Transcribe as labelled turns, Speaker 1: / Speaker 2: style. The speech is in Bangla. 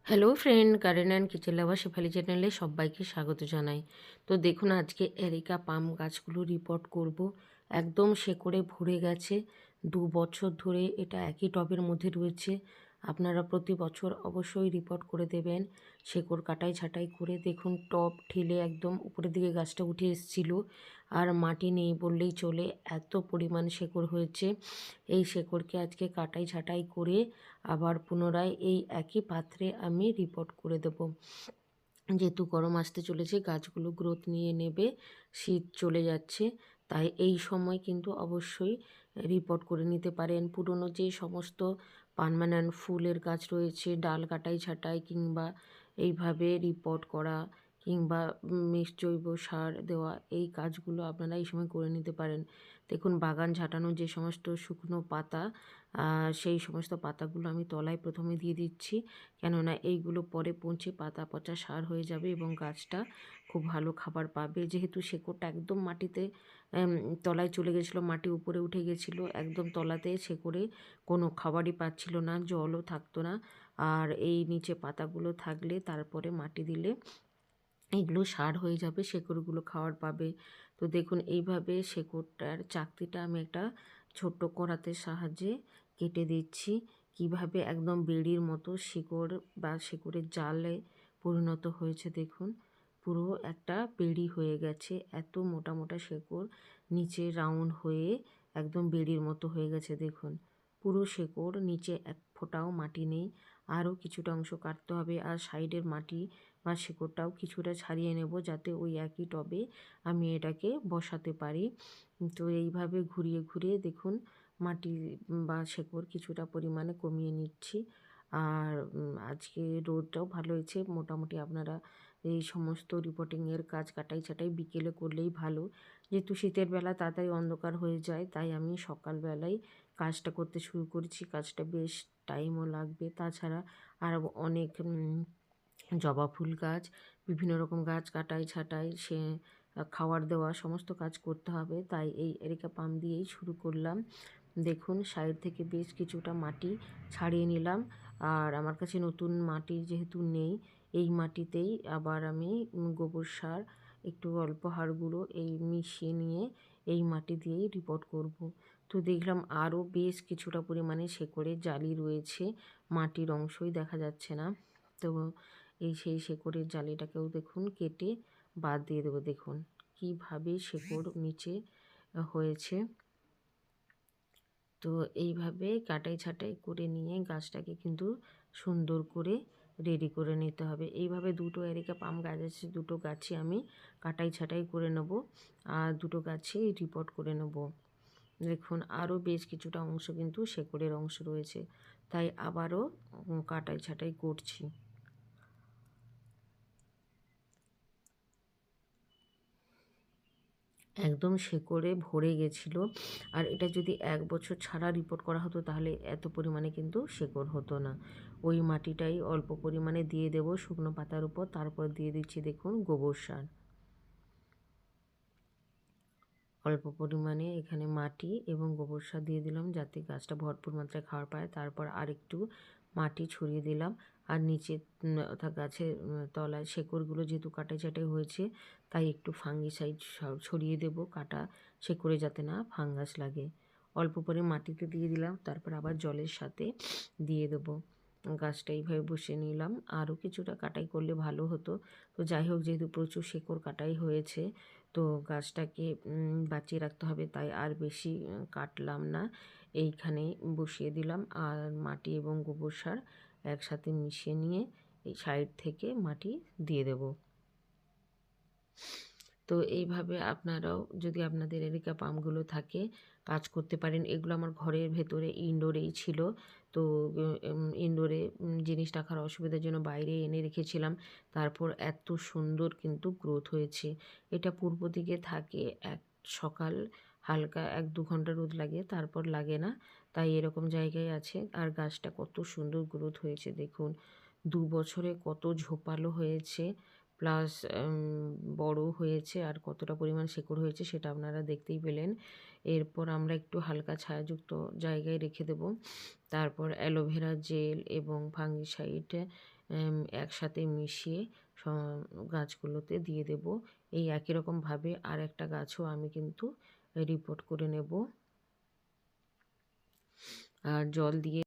Speaker 1: Hello friend, garden and kitchen লাভার শেফালি চ্যানেলে সবাইকে স্বাগত জানাই। তো দেখুন, আজকে এরিকা পাম গাছগুলো রিপোর্ট করব। একদম শেকড়ে ভরে গেছে। 2 বছর ধরে এটা একই টবের মধ্যে রয়েছে। আপনারা প্রতি বছর অবশ্যই রিপোর্ট করে দেবেন। শেকড় কাটাই ছাঁটাই করে দেখুন, টব ঠেলে একদম উপরের দিকে গাছটা উঠে এসেছিলো, আর মাটি নেই বললেই চলে, এত পরিমাণ শেকড় হয়েছে। এই শেকড়কে আজকে কাটাই ছাঁটাই করে আবার পুনরায় এই একই পাত্রে আমি রিপোর্ট করে দেব। যেহেতু গরম আসতে চলেছে, গাছগুলো গ্রোথ নিয়ে নেবে, শীত চলে যাচ্ছে, তাই এই সময় কিন্তু অবশ্যই রিপোর্ট করে নিতে পারেন। পুরনো যে সমস্ত পার্মানেন্ট ফুলের গাছ রয়েছে, ডাল কাটাই ছাঁটাই কিংবা এইভাবে রিপোর্ট করা কিংবা মিক্সড জৈব সার দেওয়া, এই কাজগুলো আপনারা এই সময় করে নিতে পারেন। দেখুন, বাগান ঝাঁটানো যে সমস্ত শুকনো পাতা, সেই সমস্ত পাতাগুলো আমি তলায় প্রথমে দিয়ে দিচ্ছি, কেননা এইগুলো পরে পচে পাতা পচা সার হয়ে যাবে এবং গাছটা খুব ভালো খাবার পাবে। যেহেতু শেকড়টা একদম মাটিতে তলায় চলে গেছিলো, মাটি উপরে উঠে গেছিলো, একদম তলাতে শেকড়ে কোনো খাবারই পাচ্ছিল না, জলও থাকতো না। আর এই নিচে পাতাগুলো থাকলে তারপরে মাটি দিলে এগুলো সার হয়ে যাবে, শেকড়গুলো খাবার পাবে। তো দেখুন, এইভাবে শেকড়টার চাকতিটা আমি একটা ছোট্ট কড়াতের সাহায্যে কেটে দিচ্ছি। কিভাবে একদম বেড়ির মতো শিকড় বা শিকড়ের জালে পরিণত হয়েছে দেখুন, পুরো একটা বেড়ি হয়ে গেছে। এত মোটা মোটা শিকড় নিচে রাউন্ড হয়ে একদম বেড়ির মতো হয়ে গেছে দেখুন। পুরো শিকড়, নিচে এক ফোঁটাও মাটি নেই। আরও কিছুটা অংশ কাটতে হবে, আর সাইডের মাটি বা শিকড়টাও কিছুটা ছাড়িয়ে নেব, যাতে ওই একই টবে আমি এটাকে বসাতে পারি। তো এইভাবে ঘুরিয়ে ঘুরিয়ে দেখুন, মাটি বা শেকড় কিছুটা পরিমাণে কমিয়ে নিচ্ছি। আর আজকে রোদটাও ভালো হয়েছে। মোটামুটি আপনারা এই সমস্ত রিপোর্টিংয়ের কাজ কাটাই ছাটাই বিকেলে করলেই ভালো। যেহেতু শীতের বেলা তাড়াতাড়ি অন্ধকার হয়ে যায়, তাই আমি সকালবেলায় কাজটা করতে শুরু করেছি। কাজটা বেশ টাইমও লাগবে। তাছাড়া আর অনেক জবা ফুল গাছ, বিভিন্ন রকম গাছ কাটাই ছাঁটাই, সে খাবার দেওয়া, সমস্ত কাজ করতে হবে, তাই এই এরিকা পাম দিয়েই শুরু করলাম। দেখুন, সাইড থেকে বেশ কিছুটা মাটি ছাড়িয়ে নিলাম। আর আমার কাছে নতুন মাটি যেহেতু নেই, এই মাটিতেই আবার আমি গোবর সার, একটু অল্প হাড় গুঁড়ো এই মিশিয়ে নিয়ে এই মাটি দিয়েই রিপোর্ট করব। তো দেখলাম আরও বেশ কিছুটা পরিমাণে শেকড়ের জালি রয়েছে, মাটির অংশই দেখা যাচ্ছে না। তো সেই শেকড়ের জালিটাকেও দেখুন কেটে বাদ দিয়ে দেবো। দেখুন কীভাবে শেকড় নিচে হয়েছে। তো এইভাবে কাটাই ছাঁটাই করে নিয়ে গাছটাকে কিন্তু সুন্দর করে রেডি করে নিতে হবে। এইভাবে দুটো এরিকা পাম গাছ আছে, দুটো গাছে আমি কাটাই ছাঁটাই করে নেব, আর দুটো গাছে রিপোর্ট করে নেব। দেখুন, আরও বেশ কিছুটা অংশ কিন্তু শেকড়ের অংশ রয়েছে, তাই আবারও কাটাই ছাঁটাই করছি। একদম শেকড়ে ভরে গেছিলো। আর এটা যদি 1 বছর ছাড়া রিপোর্ট করা হতো, তাহলে এত পরিমাণে কিন্তু শেকড় হতো না। ওই মাটিটাই অল্প পরিমাণে দিয়ে দেব শুকনো পাতার উপর, তারপর দিয়ে দিচ্ছি দেখুন গোবর সার। অল্প পরিমাণে এখানে মাটি এবং গোবর সার দিয়ে দিলাম, যাতে গাছটা ভরপুর মাত্রায় খাবার পায়। তারপর আরেকটু মাটি ছড়িয়ে দিলাম, আর নিচে অর্থাৎ গাছের তলায় শেকড়গুলো যেহেতু কাটাই ছাঁটাই হয়েছে, তাই একটু ফাঙ্গিসাইড ছড়িয়ে দেব, কাটা শেকড়ে যাতে না ফাঙ্গাস লাগে। অল্প করে মাটিতে দিয়ে দিলাম, তারপর আবার জলের সাথে দিয়ে দেবো। গাছটা এইভাবে বসিয়ে নিলাম। আরও কিছুটা কাটাই করলে ভালো হতো। তো যাই হোক, যেহেতু প্রচুর শেকড় কাটাই হয়েছে, তো গাছটাকে বাঁচিয়ে রাখতে হবে, তাই আর বেশি কাটলাম না। এইখানেই বসিয়ে দিলাম, আর মাটি এবং গোবর সার একসাথে মিশিয়ে নিয়ে এই সাইড থেকে মাটি দিয়ে দেব। তো এইভাবে আপনারাও যদি আপনাদের এরিকা পামগুলো থাকে কাজ করতে পারেন। এগুলো আমার ঘরের ভেতরে ইনডোরেই ছিল। তো ইনডোরে জিনিস রাখার অসুবিধার জন্য বাইরে এনে রেখেছিলাম। তারপর এত সুন্দর কিন্তু গ্রোথ হয়েছে। এটা পূর্ব দিকে থাকে, সকাল হালকা 1-2 ঘন্টা রোদ লাগে, তারপর লাগে না, তাই এরকম জায়গায় আছে। আর গাছটা কত সুন্দর গ্রোথ হয়েছে দেখুন। 2 বছরে কত ঝোপালো হয়েছে, প্লাস বড় হয়েছে, আর কতটা পরিমাণ শেকড় হয়েছে সেটা আপনারা দেখতেই পেলেন। এরপর আমরা একটু হালকা ছায়াযুক্ত জায়গায় রেখে দেব। তারপর অ্যালোভেরা জেল এবং ফাঙ্গিসাইড একসাথে মিশিয়ে গাছগুলোতে দিয়ে দেব। এই একই রকমভাবে আর একটা গাছও আমি কিন্তু রিপোর্ট করে নেব। আর জল দিয়ে